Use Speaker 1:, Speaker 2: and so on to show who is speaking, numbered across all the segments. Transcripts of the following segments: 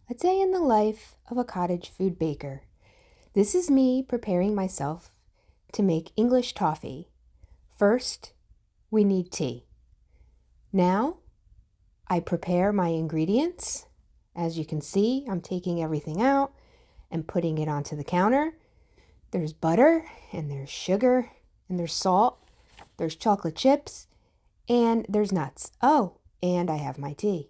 Speaker 1: A day in the life of a cottage food baker. This is me preparing myself to make English toffee. First, we need tea. Now, I prepare my ingredients. As you can see, I'm taking everything out and putting it onto the counter. There's butter, and there's sugar, and there's salt, there's chocolate chips, and there's nuts. Oh, and I have my tea.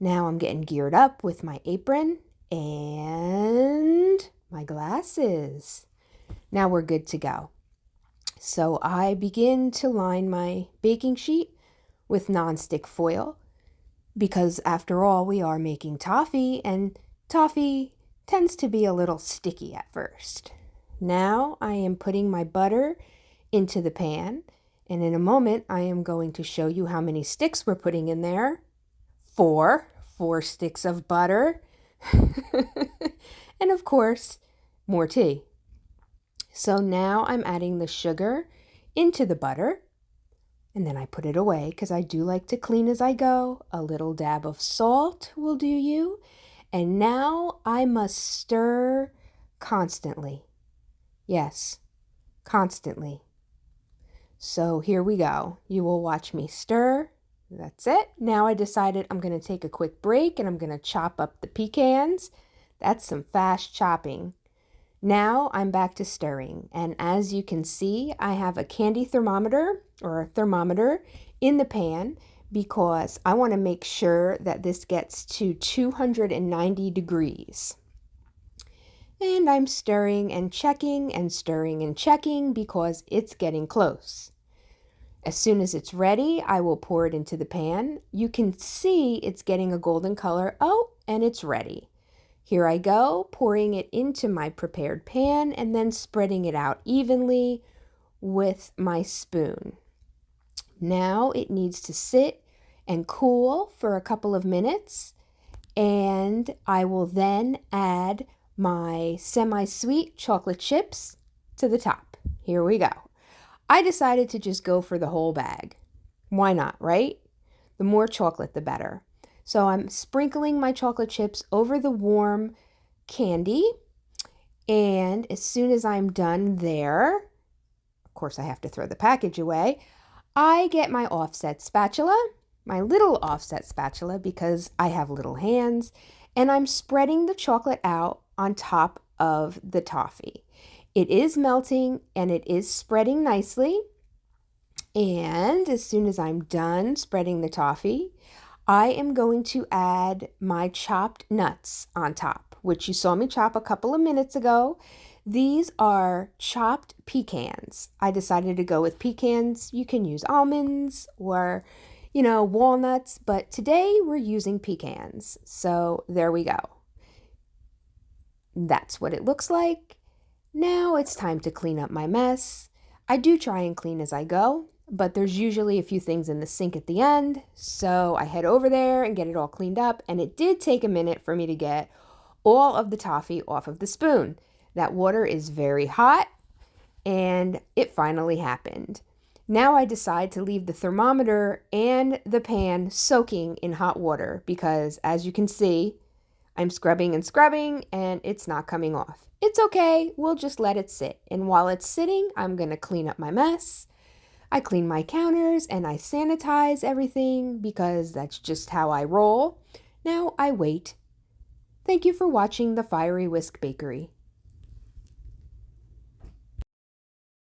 Speaker 1: Now I'm getting geared up with my apron and my glasses. Now we're good to go. So I begin to line my baking sheet with nonstick foil because after all, we are making toffee, and toffee tends to be a little sticky at first. Now I am putting my butter into the pan, and in a moment I am going to show you how many sticks we're putting in there. Four sticks of butter, and of course, more tea. So now I'm adding the sugar into the butter, and then I put it away because I do like to clean as I go. A little dab of salt will do you. And now I must stir constantly. Yes, constantly. So here we go. You will watch me stir. That's it. Now I decided I'm going to take a quick break and I'm going to chop up the pecans. That's some fast chopping. Now I'm back to stirring, and as you can see, I have a candy thermometer or a thermometer in the pan because I want to make sure that this gets to 290 degrees. And I'm stirring and checking and stirring and checking because it's getting close. As soon as it's ready, I will pour it into the pan. You can see it's getting a golden color. Oh, and it's ready. Here I go, pouring it into my prepared pan and then spreading it out evenly with my spoon. Now it needs to sit and cool for a couple of minutes, and I will then add my semi-sweet chocolate chips to the top. Here we go. I decided to just go for the whole bag. Why not, right? The more chocolate, the better. So I'm sprinkling my chocolate chips over the warm candy. And as soon as I'm done there, of course I have to throw the package away, I get my offset spatula, my little offset spatula because I have little hands, and I'm spreading the chocolate out on top of the toffee. It is melting and it is spreading nicely. And as soon as I'm done spreading the toffee, I am going to add my chopped nuts on top, which you saw me chop a couple of minutes ago. These are chopped pecans. I decided to go with pecans. You can use almonds or, walnuts, but today we're using pecans. So there we go. That's what it looks like. Now it's time to clean up my mess. I do try and clean as I go, but there's usually a few things in the sink at the end. So I head over there and get it all cleaned up. And it did take a minute for me to get all of the toffee off of the spoon. That water is very hot, and it finally happened. Now I decide to leave the thermometer and the pan soaking in hot water because, as you can see, I'm scrubbing and scrubbing and it's not coming off. It's okay, we'll just let it sit. And while it's sitting, I'm going to clean up my mess. I clean my counters and I sanitize everything because that's just how I roll. Now I wait. Thank you for watching the Fiery Whisk Bakery.